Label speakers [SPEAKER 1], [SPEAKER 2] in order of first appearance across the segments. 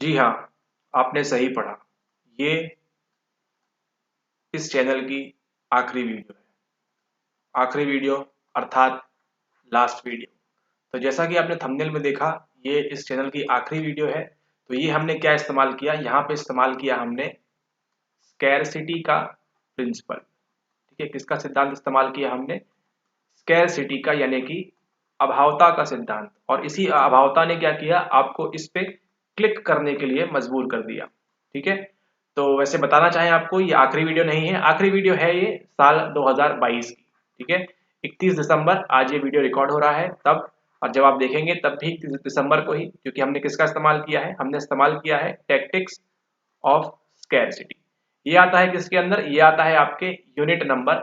[SPEAKER 1] जी हाँ, आपने सही पढ़ा। ये इस चैनल की आखिरी वीडियो है। आखिरी वीडियो अर्थात लास्ट वीडियो। तो जैसा कि आपने थंबनेल में देखा, ये इस चैनल की आखिरी वीडियो है। तो ये हमने क्या इस्तेमाल किया, यहाँ पे इस्तेमाल किया हमने स्कैरसिटी का प्रिंसिपल। ठीक है, किसका सिद्धांत इस्तेमाल किया हमने? स्कैरसिटी का, यानी कि अभावता का सिद्धांत। और इसी अभावता ने क्या किया, आपको इस पे क्लिक करने के लिए मजबूर कर दिया। ठीक है, तो वैसे बताना चाहें आपको, ये आखिरी वीडियो नहीं है, आखिरी वीडियो है ये साल 2022 की। ठीक है, 31 दिसंबर आज ये वीडियो रिकॉर्ड हो रहा है तब, और जब आप देखेंगे तब भी 31 दिसंबर को ही, क्योंकि हमने किसका इस्तेमाल किया है, हमने इस्तेमाल किया है टैक्टिक्स ऑफ स्कैरसिटी। ये आता है किसके अंदर? ये आता है आपके यूनिट नंबर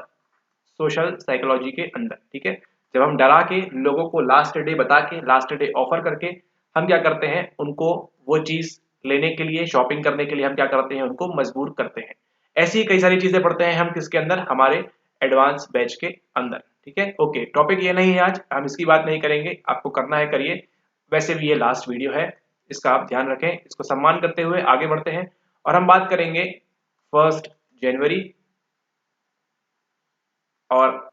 [SPEAKER 1] सोशल साइकोलॉजी के अंदर। ठीक है, जब हम डरा के लोगों को लास्ट डे बता के, लास्ट डे ऑफर करके हम क्या करते हैं, उनको वो चीज लेने के लिए, शॉपिंग करने के लिए हम क्या करते हैं, उनको मजबूर करते हैं। ऐसी कई सारी चीजें पढ़ते हैं हम किसके अंदर, हमारे एडवांस बैच के अंदर। ठीक है, ओके, टॉपिक ये नहीं है आज, हम इसकी बात नहीं करेंगे, आपको करना है करिए। वैसे भी ये लास्ट वीडियो है, इसका आप ध्यान रखें, इसको सम्मान करते हुए आगे बढ़ते हैं। और हम बात करेंगे 1 जनवरी और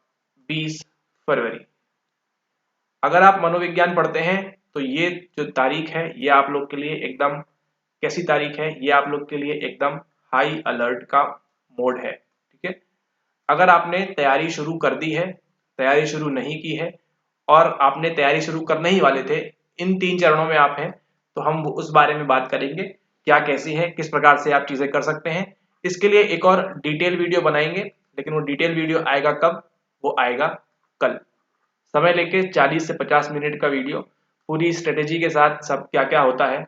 [SPEAKER 1] 20 फरवरी। अगर आप मनोविज्ञान पढ़ते हैं तो ये जो तारीख है, ये आप लोग के लिए एकदम कैसी तारीख है, ये आप लोग के लिए एकदम हाई अलर्ट का मोड है। ठीक है, अगर आपने तैयारी शुरू कर दी है, तैयारी शुरू नहीं की है, और आपने तैयारी शुरू करने ही वाले थे, इन 3 चरणों में आप हैं, तो हम उस बारे में बात करेंगे, क्या कैसी है, किस प्रकार से आप चीजें कर सकते हैं। इसके लिए एक और डिटेल वीडियो बनाएंगे, लेकिन वो डिटेल वीडियो आएगा कब? वो आएगा कल। समय लेके 40 से 50 मिनट का वीडियो, पूरी स्ट्रेटेजी के साथ, सब क्या क्या होता है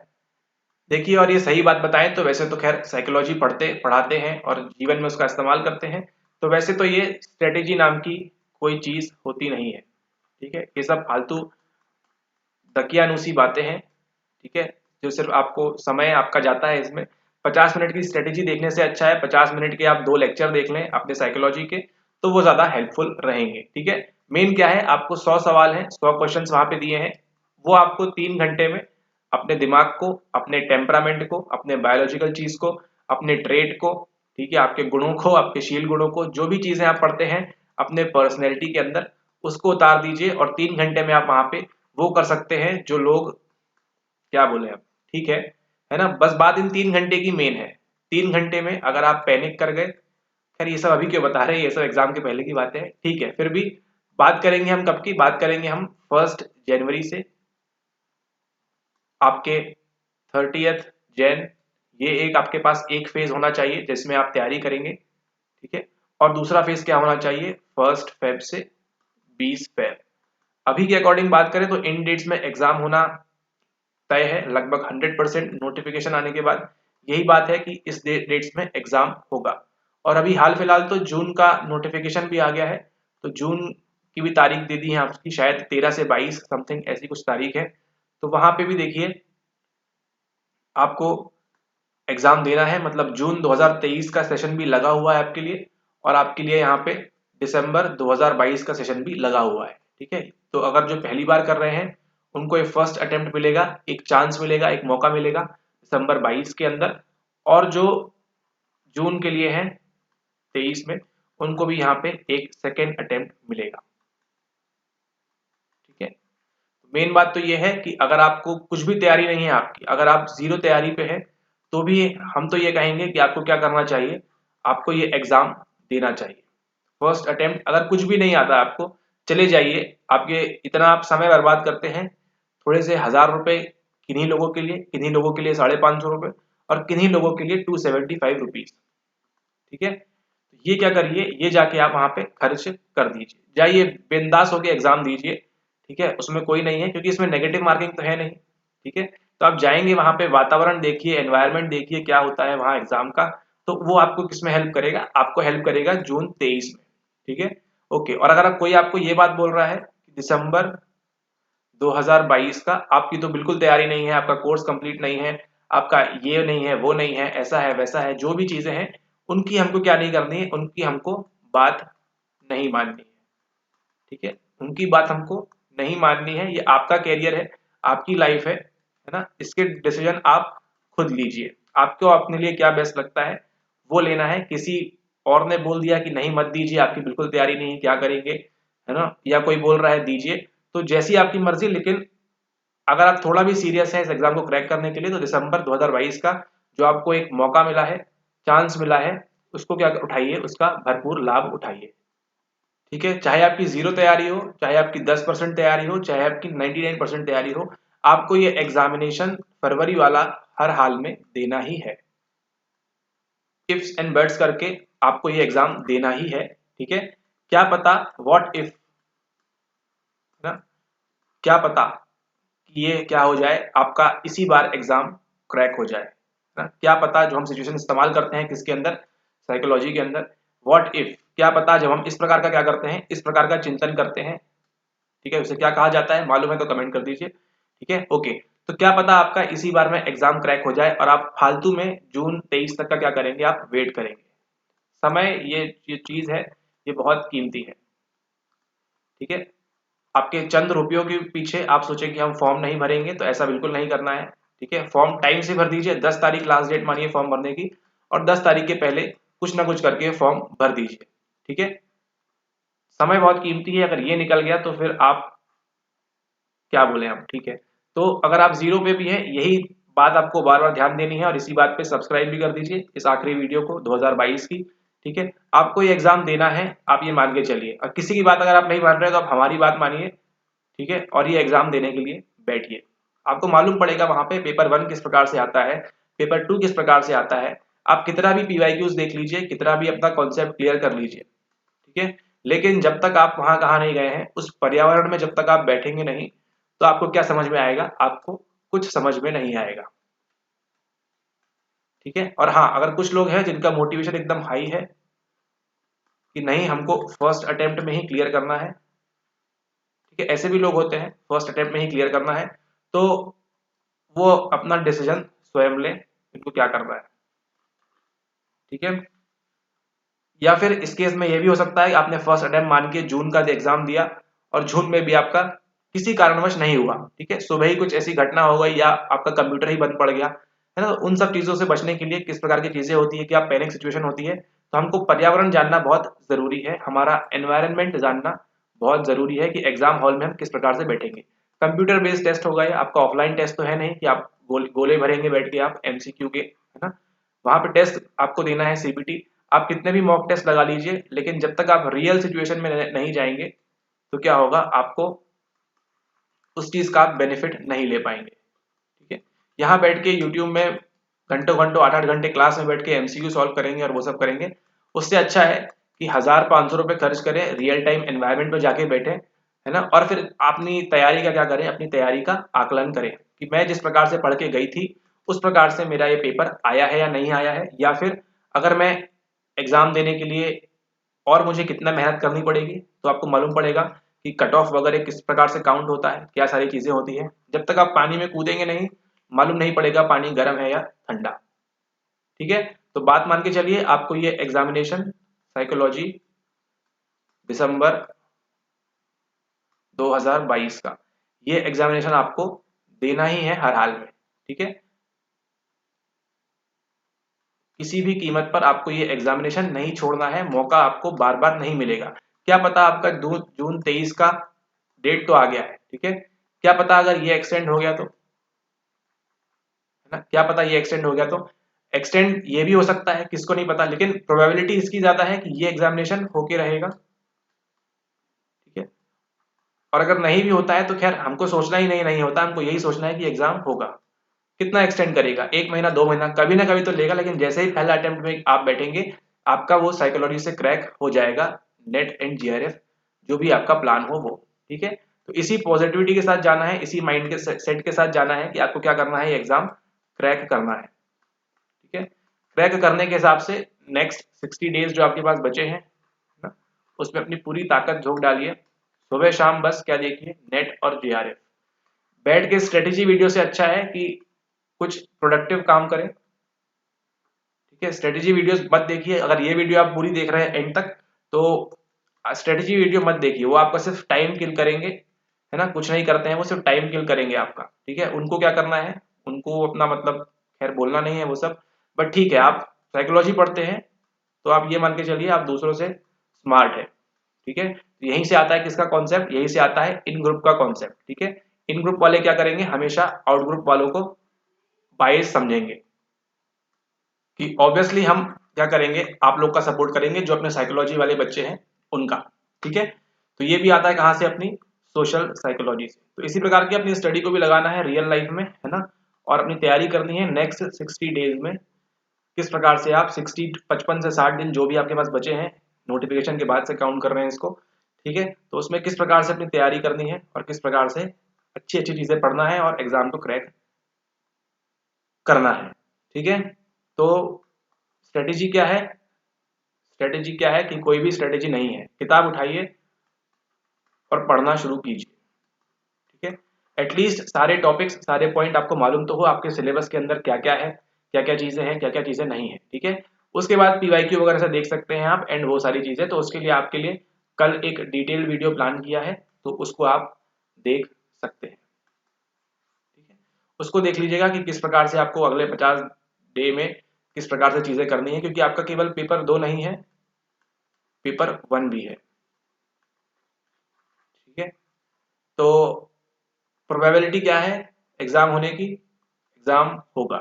[SPEAKER 1] देखिए। और ये सही बात बताएं तो वैसे तो खैर साइकोलॉजी पढ़ाते हैं और जीवन में उसका इस्तेमाल करते हैं, तो वैसे तो ये स्ट्रेटेजी नाम की कोई चीज होती नहीं है। ठीक है, ये सब फालतू दकियानूसी बातें हैं। ठीक है, जो सिर्फ आपको समय आपका जाता है इसमें। 50 मिनट की स्ट्रेटेजी देखने से अच्छा है 50 मिनट के आप 2 लेक्चर देख लें अपने साइकोलॉजी के, तो वो ज्यादा हेल्पफुल रहेंगे। ठीक है, मेन क्या है, आपको 100 सवाल हैं, 100 क्वेश्चन वहां पे दिए हैं, वो आपको 3 घंटे में अपने दिमाग को, अपने टेम्परामेंट को, अपने बायोलॉजिकल चीज को, अपने ट्रेड को, ठीक है, आपके गुणों को, आपके शील गुणों को, जो भी चीजें आप पढ़ते हैं अपने पर्सनैलिटी के अंदर, उसको उतार दीजिए और 3 घंटे में आप वहां पे वो कर सकते हैं जो लोग, क्या बोले अब, ठीक है ना। बस बात इन 3 घंटे की मेन है। 3 घंटे में अगर आप पैनिक कर गए, खैर ये सब अभी क्यों बता रहे हैं, ये सब एग्जाम के पहले की बातें हैं। ठीक है, फिर भी बात करेंगे हम कब की, बात करेंगे हम 1 जनवरी से आपके 30 जैन। ये एक आपके पास एक फेज होना चाहिए जिसमें आप तैयारी करेंगे। ठीक है, और दूसरा फेज क्या होना चाहिए, 1 फेब से 20 फेब। अभी के अकॉर्डिंग बात करें तो इन डेट्स में एग्जाम होना तय है लगभग 100%। नोटिफिकेशन आने के बाद यही बात है कि इस डेट्स में एग्जाम होगा। और अभी हाल फिलहाल तो जून का नोटिफिकेशन भी आ गया है, तो जून की भी तारीख दे दी है आपकी, शायद 13 से 22 समथिंग ऐसी कुछ तारीख है। तो वहां पे भी देखिए आपको एग्जाम देना है, मतलब जून 2023 का सेशन भी लगा हुआ है आपके लिए, और आपके लिए यहाँ पे दिसंबर 2022 का सेशन भी लगा हुआ है। ठीक है, तो अगर जो पहली बार कर रहे हैं उनको एक फर्स्ट अटेम्प्ट मिलेगा, एक चांस मिलेगा, एक मौका मिलेगा दिसंबर 22 के अंदर। और जो जून के लिए है 23 में, उनको भी यहाँ पे एक सेकेंड अटेम्प्ट मिलेगा। ठीक है, मेन बात तो ये है कि अगर आपको कुछ भी तैयारी नहीं है आपकी, अगर आप जीरो तैयारी पे है, तो भी हम तो ये कहेंगे कि आपको क्या करना चाहिए, आपको ये एग्जाम देना चाहिए। फर्स्ट अटेम्प्ट, अगर कुछ भी नहीं आता आपको, चले जाइए। आपके इतना आप समय बर्बाद करते हैं, थोड़े से 1000 रुपए किन्हीं लोगों के लिए, किन्हीं लोगों के लिए 550 रुपए, और किन्हीं लोगों के लिए 275 रुपीज। ठीक है, तो ये क्या करिए, ये जाके आप वहां पे खर्च कर दीजिए, जाइए बिंदास होके एग्जाम दीजिए। ठीक है, उसमें कोई नहीं है, क्योंकि इसमें नेगेटिव मार्किंग तो है नहीं। ठीक है, तो आप जाएंगे वहां पे, वातावरण देखिए, एनवायरनमेंट देखिए क्या होता है वहां एग्जाम का, तो वो आपको किसमें हेल्प करेगा, आपको हेल्प करेगा जून 23 में। ठीक है, ओके। और अगर कोई आपको ये बात बोल रहा है कि दिसंबर 2022 का आपकी तो बिल्कुल तैयारी नहीं है, आपका कोर्स कंप्लीट नहीं है, आपका ये नहीं है, वो नहीं है, ऐसा है वैसा है, जो भी चीजें हैं उनकी हमको क्या नहीं करनी है, उनकी हमको बात नहीं माननी है। ठीक है, उनकी बात हमको नहीं माननी है। ये आपका कैरियर है, आपकी लाइफ है ना, इसके डिसीजन आप खुद लीजिए। आपको अपने लिए क्या बेस्ट लगता है वो लेना है। किसी और ने बोल दिया कि नहीं मत दीजिए, आपकी बिल्कुल तैयारी नहीं है, क्या करेंगे, है ना, या कोई बोल रहा है दीजिए, तो जैसी आपकी मर्जी। लेकिन अगर आप थोड़ा भी सीरियस है इस एग्जाम को क्रैक करने के लिए, तो दिसंबर 2022 का जो आपको एक मौका मिला है, चांस मिला है, उसको क्या उठाइए, उसका भरपूर लाभ उठाइए। ठीक है, चाहे आपकी 0 तैयारी हो, चाहे आपकी 10% तैयारी हो, चाहे आपकी 99% तैयारी हो, आपको ये एग्जामिनेशन फरवरी वाला हर हाल में देना ही है। इफ्स एंड बट्स करके आपको ये एग्जाम देना ही है। ठीक है, क्या पता, व्हाट इफ, ना, क्या पता कि ये क्या हो जाए, आपका इसी बार एग्जाम क्रैक हो जाए ना। क्या पता, जो हम सिचुएशन इस्तेमाल करते हैं किसके अंदर, साइकोलॉजी के अंदर, व्हाट इफ, क्या पता जब हम इस प्रकार का क्या करते हैं, इस प्रकार का चिंतन करते हैं, ठीक है, उसे क्या कहा जाता है, मालूम है तो कमेंट कर दीजिए। ठीक है, ओके, तो क्या पता आपका इसी बार में एग्जाम क्रैक हो जाए और आप फालतू में जून 23 तक का क्या करेंगे, आप वेट करेंगे। समय, ये चीज है, ये बहुत कीमती है। ठीक है, आपके चंद रुपयों के पीछे आप सोचें कि हम फॉर्म नहीं भरेंगे, तो ऐसा बिल्कुल नहीं करना है। ठीक है, फॉर्म टाइम से भर दीजिए, 10 तारीख लास्ट डेट मानिए फॉर्म भरने की, और 10 तारीख के पहले कुछ ना कुछ करके फॉर्म भर दीजिए। ठीक है, समय बहुत कीमती है, अगर ये निकल गया तो फिर आप क्या बोले हम। ठीक है, तो अगर आप 0 पे भी हैं, यही बात आपको बार बार ध्यान देनी है, और इसी बात पे सब्सक्राइब भी कर दीजिए इस आखिरी वीडियो को 2022 की। ठीक है, आपको ये एग्जाम देना है, आप ये मान के चलिए, और किसी की बात अगर आप नहीं मान रहे तो आप हमारी बात मानिए। ठीक है, और ये एग्जाम देने के लिए बैठिए, आपको मालूम पड़ेगा वहां पे पेपर 1 किस प्रकार से आता है, पेपर 2 किस प्रकार से आता है। आप कितना भी PYQs देख लीजिए, कितना भी अपना कॉन्सेप्ट क्लियर कर लीजिए। ठीक है, लेकिन जब तक आप वहां कहा नहीं गए हैं, उस पर्यावरण में जब तक आप बैठेंगे नहीं, तो आपको क्या समझ में आएगा, आपको कुछ समझ में नहीं आएगा। ठीक है, और हाँ, अगर कुछ लोग हैं जिनका मोटिवेशन एकदम हाई है कि नहीं हमको फर्स्ट अटेम्प्ट में ही क्लियर करना है, ठीक है, ऐसे भी लोग होते हैं, फर्स्ट अटेम्प्ट में ही क्लियर करना है, तो वो अपना डिसीजन स्वयं लें, इनको क्या करना है। ठीक है, या फिर इस केस में ये भी हो सकता है कि आपने फर्स्ट अटेम्प्ट मान के जून का एग्जाम दिया और जून में भी आपका किसी कारणवश नहीं हुआ। ठीक है, सुबह ही कुछ ऐसी घटना हो गई या आपका कंप्यूटर ही बंद पड़ गया, है ना। उन सब चीजों से बचने के लिए किस प्रकार की चीजें होती है कि आप पैनिक सिचुएशन होती है, तो हमको पर्यावरण जानना बहुत जरूरी है, हमारा एनवायरनमेंट जानना बहुत जरूरी है कि एग्जाम हॉल में हम किस प्रकार से बैठेंगे। कंप्यूटर बेस्ड टेस्ट होगा, आपका ऑफलाइन टेस्ट तो है नहीं कि आप गोले भरेंगे बैठ के आप MCQ के, है ना। वहां पे टेस्ट आपको देना है CBT। आप कितने भी मॉक टेस्ट लगा लीजिए, लेकिन जब तक आप रियल सिचुएशन में नहीं जाएंगे, तो क्या होगा, आपको उस चीज का बेनिफिट नहीं ले पाएंगे। ठीक है, यहाँ बैठ के यूट्यूब में घंटों घंटों 8-8 घंटे क्लास में बैठ के MCQ सॉल्व करेंगे और वो सब करेंगे, उससे अच्छा है कि 1000-500 रुपए खर्च करें, रियल टाइम एनवायरमेंट में जाके बैठे, है ना, और फिर अपनी तैयारी का क्या करें, अपनी तैयारी का आकलन करें कि मैं जिस प्रकार से पढ़ के गई थी उस प्रकार से मेरा ये पेपर आया है या नहीं आया है, या फिर अगर मैं एग्जाम देने के लिए और मुझे कितना मेहनत करनी पड़ेगी, तो आपको मालूम पड़ेगा कि कट ऑफ वगैरह किस प्रकार से काउंट होता है, क्या सारी चीजें होती है। जब तक आप पानी में कूदेंगे नहीं, मालूम नहीं पड़ेगा पानी गर्म है या ठंडा। ठीक है, तो बात मान के चलिए, आपको ये एग्जामिनेशन साइकोलॉजी दिसंबर 2022 का ये एग्जामिनेशन आपको देना ही है हर हाल में। ठीक है, किसी भी कीमत पर आपको ये एग्जामिनेशन नहीं छोड़ना है, मौका आपको बार बार नहीं मिलेगा। क्या पता आपका जून 23 का डेट तो आ गया है, ठीक है, क्या पता अगर ये एक्सटेंड हो गया तो, है ना, क्या पता ये एक्सटेंड हो गया तो, एक्सटेंड ये भी हो सकता है, किसको नहीं पता, लेकिन प्रोबेबिलिटी इसकी ज्यादा है कि ये एग्जामिनेशन होके रहेगा। ठीक है, और अगर नहीं भी होता है तो खैर हमको सोचना ही नहीं होता, हमको यही सोचना है कि एग्जाम होगा। कितना एक्सटेंड करेगा, 1 महीना 2 महीना, कभी ना कभी तो लेगा, लेकिन जैसे ही पहला अटेम्प्ट में आप बैठेंगे, आपका वो साइकोलॉजी से क्रैक हो जाएगा, नेट एंड GRF जो भी आपका प्लान हो वो। ठीक है, तो इसी पॉजिटिविटी के साथ जाना है, इसी माइंड के सेट के साथ जाना है कि आपको क्या करना है, एग्जाम क्रैक करना है। ठीक है, क्रैक करने के हिसाब से नेक्स्ट 60 डेज जो आपके पास बचे हैं ना, उसमें अपनी पूरी ताकत झोंक डालिए, सुबह शाम बस क्या देखिए, नेट और GRF। बैठ के स्ट्रेटेजी वीडियो से अच्छा है कि कुछ प्रोडक्टिव काम करें। ठीक है, स्ट्रेटेजी वीडियोस मत देखिए, अगर ये वीडियो आप पूरी देख रहे हैं एंड तक, तो स्ट्रेटेजी वीडियो मत देखिए, वो आपका सिर्फ टाइम किल करेंगे, है ना, कुछ नहीं करते हैं वो, सिर्फ टाइम किल करेंगे आपका। ठीक है, उनको क्या करना है, उनको अपना मतलब खैर बोलना नहीं है वो सब, बट ठीक है, आप साइकोलॉजी पढ़ते हैं तो आप ये मान के चलिए आप दूसरों से स्मार्ट है, ठीक है। तो यहीं से आता है किसका कॉन्सेप्ट, यहीं से आता है इन ग्रुप का कॉन्सेप्ट, ठीक है। इन ग्रुप वाले क्या करेंगे, हमेशा आउट ग्रुप वालों को बायस समझेंगे, कि ऑब्वियसली हम क्या करेंगे, आप लोग का सपोर्ट करेंगे जो अपने साइकोलॉजी वाले बच्चे हैं उनका, ठीक है। तो ये भी आता है कहाँ से, अपनी सोशल साइकोलॉजी से। तो इसी प्रकार की अपनी स्टडी को भी लगाना है रियल लाइफ में, है ना, और अपनी तैयारी करनी है नेक्स्ट 60 डेज में, किस प्रकार से आप 55 से 60 दिन जो भी आपके पास बचे हैं, नोटिफिकेशन के बाद से काउंट कर रहे हैं इसको, ठीक है। तो उसमें किस प्रकार से अपनी तैयारी करनी है और किस प्रकार से अच्छी अच्छी चीजें पढ़ना है और एग्जाम को क्रैक करना है, ठीक है। तो स्ट्रेटेजी क्या है, स्ट्रेटेजी क्या है कि कोई भी स्ट्रेटेजी नहीं है, किताब उठाइए और पढ़ना शुरू कीजिए, ठीक है। एटलीस्ट सारे टॉपिक्स सारे पॉइंट आपको मालूम तो हो आपके सिलेबस के अंदर क्या क्या है, क्या क्या चीजें हैं, क्या क्या चीजें नहीं है, ठीक है। उसके बाद पीवाईक्यू वगैरह से देख सकते हैं आप एंड वो सारी चीजें। तो उसके लिए आपके लिए कल एक डिटेल वीडियो प्लान किया है, तो उसको आप देख सकते हैं, ठीक है। उसको देख लीजिएगा कि किस प्रकार से आपको अगले 50 डे में किस प्रकार से चीजें करनी है, क्योंकि आपका केवल पेपर 2 नहीं है, पेपर 1 भी है, ठीक है। तो प्रोबेबिलिटी क्या है एग्जाम होने की, एग्जाम होगा,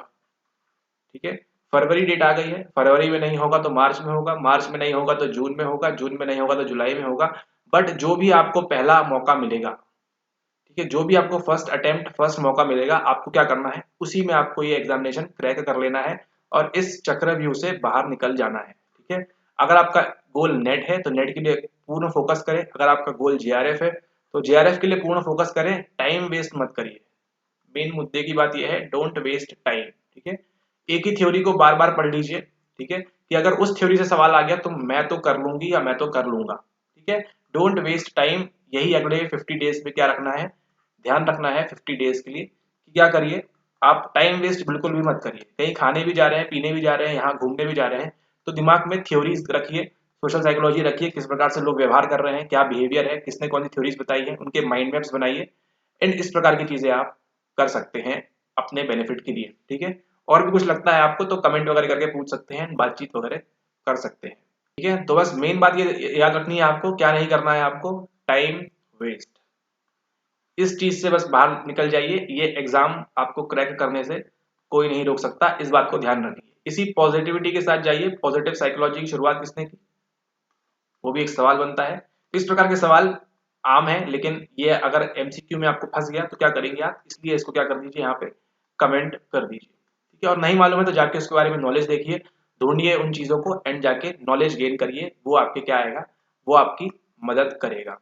[SPEAKER 1] ठीक है। फरवरी डेट आ गई है, फरवरी में नहीं होगा तो मार्च में होगा, मार्च में नहीं होगा तो जून में होगा, जून में नहीं होगा तो जुलाई में होगा। बट जो भी आपको पहला मौका मिलेगा, ठीक है, जो भी आपको फर्स्ट अटेम्प्ट फर्स्ट मौका मिलेगा, आपको क्या करना है, उसी में आपको ये एग्जामिनेशन क्रैक कर लेना है और इस चक्रव्यूह से बाहर निकल जाना है, ठीक है। अगर आपका गोल नेट है तो नेट के लिए पूर्ण फोकस करें, अगर आपका गोल जेआरएफ है तो जेआरएफ के लिए पूर्ण फोकस करें, टाइम वेस्ट मत करिए। मेन मुद्दे की बात यह है, डोंट वेस्ट टाइम, ठीक है। एक ही थ्योरी को बार बार पढ़ लीजिए, ठीक है, कि अगर उस थ्योरी से सवाल आ गया तो मैं तो कर लूंगी या मैं तो कर लूंगा, ठीक है। डोंट वेस्ट टाइम, यही अगले 50 डेज में क्या रखना है, ध्यान रखना है 50 डेज के लिए कि क्या करिए, आप टाइम वेस्ट बिल्कुल भी मत करिए। कहीं खाने भी जा रहे हैं, पीने भी जा रहे हैं, यहाँ घूमने भी जा रहे हैं, तो दिमाग में थ्योरीज रखिए, सोशल साइकोलॉजी रखिए, किस प्रकार से लोग व्यवहार कर रहे हैं, क्या बिहेवियर है, किसने कौन सी थ्योरीज बताई है, उनके माइंड मैप्स बनाइए एंड इस प्रकार की चीजें आप कर सकते हैं अपने बेनिफिट के लिए, ठीक है। और भी कुछ लगता है आपको तो कमेंट वगैरह करके पूछ सकते हैं, बातचीत वगैरह कर सकते हैं, ठीक है। तो बस मेन बात ये याद रखनी है आपको, क्या नहीं करना है आपको, टाइम वेस्ट, इस चीज से बस बाहर निकल जाइए। ये एग्जाम आपको क्रैक करने से कोई नहीं रोक सकता, इस बात को ध्यान रखिए। इसी पॉजिटिविटी के साथ जाइए। पॉजिटिव साइकोलॉजी की शुरुआत किसने की, वो भी एक सवाल बनता है। तो इस प्रकार के सवाल आम है, लेकिन ये अगर एमसीक्यू में आपको फंस गया तो क्या करेंगे आप, इसलिए इसको क्या कर दीजिए, यहाँ पे कमेंट कर दीजिए, ठीक है। और नहीं मालूम है तो जाके उसके बारे में नॉलेज देखिए, ढूंढिए उन चीजों को एंड जाके नॉलेज गेन करिए, वो आपके क्या आएगा, वो आपकी मदद करेगा,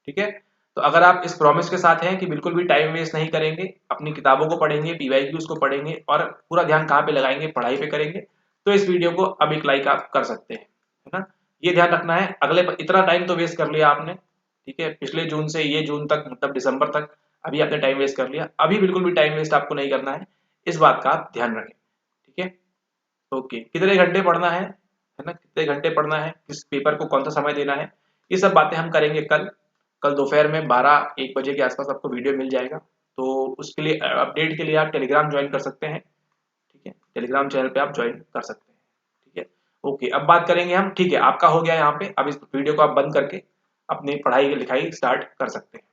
[SPEAKER 1] ठीक है। तो अगर आप इस प्रॉमिस के साथ हैं कि बिल्कुल भी टाइम वेस्ट नहीं करेंगे, अपनी किताबों को पढ़ेंगे, पीवाईक्यूज को पढ़ेंगे और पूरा ध्यान कहाँ पे लगाएंगे, पढ़ाई पे करेंगे, तो इस वीडियो को अब एक लाइक आप कर सकते हैं, है ना। ये ध्यान रखना है, अगले इतना टाइम तो वेस्ट कर लिया आपने, ठीक है, पिछले जून से ये जून तक मतलब दिसंबर तक अभी आपने टाइम वेस्ट कर लिया, अभी बिल्कुल भी टाइम वेस्ट आपको नहीं करना है, इस बात का आप ध्यान रखें, ठीक है। ओके, कितने घंटे पढ़ना है ना, कितने घंटे पढ़ना है, किस पेपर को कौन सा समय देना है, ये सब बातें हम करेंगे कल। कल दोपहर में 12-1 बजे के आसपास आपको वीडियो मिल जाएगा। तो उसके लिए अपडेट के लिए आप टेलीग्राम ज्वाइन कर सकते हैं, ठीक है, टेलीग्राम चैनल पे आप ज्वाइन कर सकते हैं, ठीक है। ओके, अब बात करेंगे हम, ठीक है, आपका हो गया यहाँ पे, अब इस वीडियो को आप बंद करके अपनी पढ़ाई लिखाई स्टार्ट कर सकते हैं,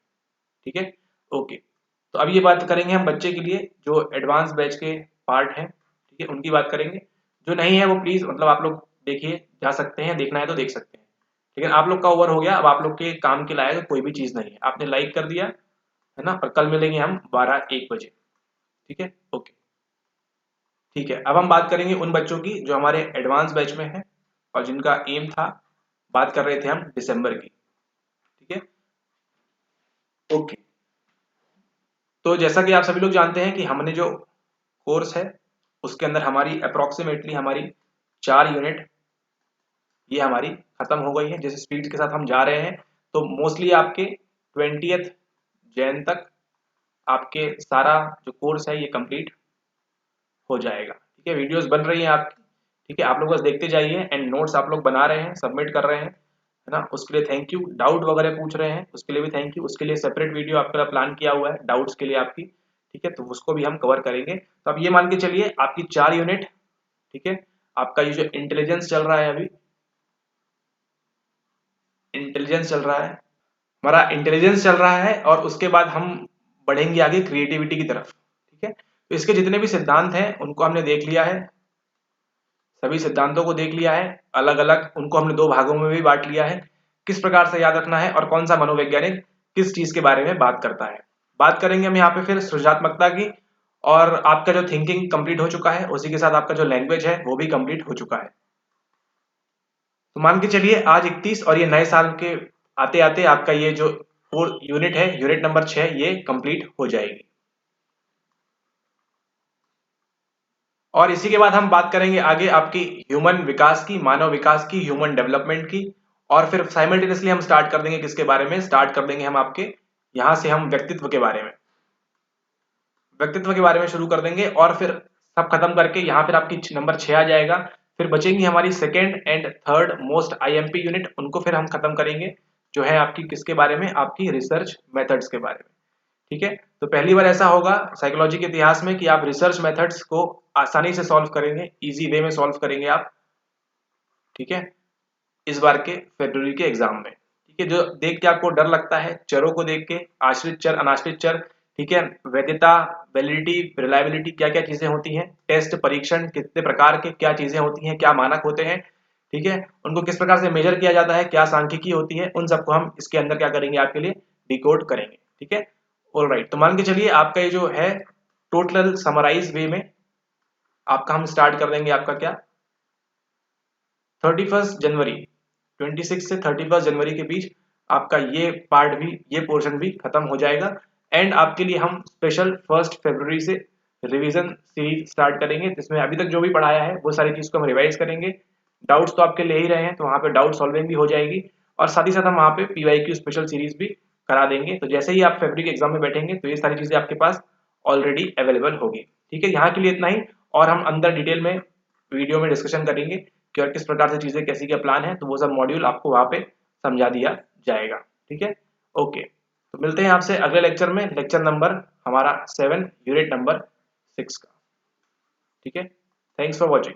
[SPEAKER 1] ठीक है। ओके, तो अब ये बात करेंगे हम बच्चे के लिए जो एडवांस बैच के पार्ट हैं, ठीक है, उनकी बात करेंगे। जो नहीं है वो प्लीज मतलब आप लोग देखिए, जा सकते हैं, देखना है तो देख सकते हैं, लेकिन आप लोग का ओवर हो गया, अब आप लोग के काम के लायक कोई भी चीज नहीं है, आपने लाइक कर दिया, है ना। और कल मिलेंगे हम 12-1 बजे, ठीक है। ओके, ठीक है, अब हम बात करेंगे उन बच्चों की जो हमारे एडवांस बैच में है और जिनका एम था, बात कर रहे थे हम दिसंबर की, ठीक है। ओके, तो जैसा कि आप सभी लोग जानते हैं कि हमने जो कोर्स है उसके अंदर हमारी अप्रोक्सीमेटली हमारी 4 यूनिट ये हमारी खत्म हो गई है। जिस स्पीड के साथ हम जा रहे हैं तो मोस्टली आपके 20th जैन तक आपके सारा जो कोर्स है ये कंप्लीट हो जाएगा, ठीक है। वीडियोस बन रही हैं आपकी, ठीक है, आप लोग बस देखते जाइए एंड नोट्स आप लोग बना रहे हैं, सबमिट कर रहे हैं, है ना, उसके लिए थैंक यू। डाउट वगैरह पूछ रहे हैं उसके लिए भी थैंक यू, उसके लिए सेपरेट वीडियो आपका प्लान किया हुआ है डाउट्स के लिए आपकी, ठीक है, तो उसको भी हम कवर करेंगे। तो अब ये मान के चलिए आपकी 4 यूनिट, ठीक है, आपका ये जो इंटेलिजेंस चल रहा है, अभी इंटेलिजेंस चल रहा है, हमारा इंटेलिजेंस चल रहा है, और उसके बाद हम बढ़ेंगे आगे क्रिएटिविटी की तरफ। ठीक है, तो इसके जितने भी सिद्धांत हैं उनको हमने देख लिया है, सभी सिद्धांतों को देख लिया है, अलग अलग उनको हमने 2 भागों में भी बांट लिया है, किस प्रकार से याद रखना है और कौन सा मनोवैज्ञानिक किस चीज के बारे में बात करता है। बात करेंगे हम यहाँ पे फिर सृजनात्मकता की, और आपका जो थिंकिंग कंप्लीट हो चुका है, उसी के साथ आपका जो लैंग्वेज है वो भी कंप्लीट हो चुका है। तो मान के चलिए आज 31 और ये नए साल के आते आते आपका ये जो यूनिट है, यूनिट नंबर 6, ये कंप्लीट हो जाएगी। और इसी के बाद हम बात करेंगे आगे आपकी ह्यूमन विकास की, मानव विकास की, ह्यूमन डेवलपमेंट की, और फिर साइमल्टेनियसली हम स्टार्ट कर देंगे किसके बारे में, स्टार्ट कर देंगे हम आपके यहां से हम व्यक्तित्व के बारे में, व्यक्तित्व के बारे में शुरू कर देंगे, और फिर सब खत्म करके यहाँ फिर आपकी नंबर 6 आ जाएगा। फिर बचेंगी हमारी second and third most IMP unit, उनको फिर हम खत्म करेंगे, जो है आपकी किसके बारे में, आपकी रिसर्च मेथड्स के बारे में। ठीक है, तो पहली बार ऐसा होगा साइकोलॉजी के इतिहास में कि आप रिसर्च मेथड्स को आसानी से सॉल्व करेंगे, इजी वे में सॉल्व करेंगे आप। ठीक है, इस बार के फरवरी के एग्जाम में। ठीक है, जो देख के आपको डर लगता है चरों को देख के, आश्रित चर, अनाश्रित चर, ठीक है, वैधता, वैलिडिटी, रिलायबिलिटी, क्या क्या चीजें होती हैं, टेस्ट, परीक्षण कितने प्रकार के, क्या चीजें होती हैं, क्या मानक होते हैं, ठीक है, उनको किस प्रकार से मेजर किया जाता है, क्या सांख्यिकी होती है, उन सबको हम इसके अंदर क्या करेंगे आपके लिए डिकोड करेंगे। ठीक है, ऑलराइट, तो मान के चलिए आपका ये जो है टोटल समराइज वे में आपका हम स्टार्ट कर देंगे आपका क्या 31 जनवरी, 26 से 31 जनवरी के बीच आपका ये पार्ट भी, ये पोर्शन भी खत्म हो जाएगा। एंड आपके लिए हम स्पेशल 1 फरवरी से रिवीजन सीरीज स्टार्ट करेंगे, जिसमें अभी तक जो भी पढ़ाया है वो सारी चीज को हम रिवाइज करेंगे। डाउट्स तो आपके ले ही रहे हैं, तो वहाँ पे डाउट सॉल्विंग भी हो जाएगी, और साथ ही साथ हम वहाँ पे PYQ स्पेशल सीरीज भी करा देंगे। तो जैसे ही आप फरवरी के एग्जाम में बैठेंगे तो ये सारी चीजें आपके पास ऑलरेडी अवेलेबल होगी। ठीक है, यहाँ के लिए इतना ही, और हम अंदर डिटेल में वीडियो में डिस्कशन करेंगे कि और किस प्रकार से चीजें कैसी क्या प्लान है, तो वो सब मॉड्यूल आपको वहाँ पे समझा दिया जाएगा। ठीक है, ओके, तो मिलते हैं आपसे अगले लेक्चर में, लेक्चर नंबर हमारा 7, यूनिट नंबर 6 का। ठीक है, थैंक्स फॉर वॉचिंग।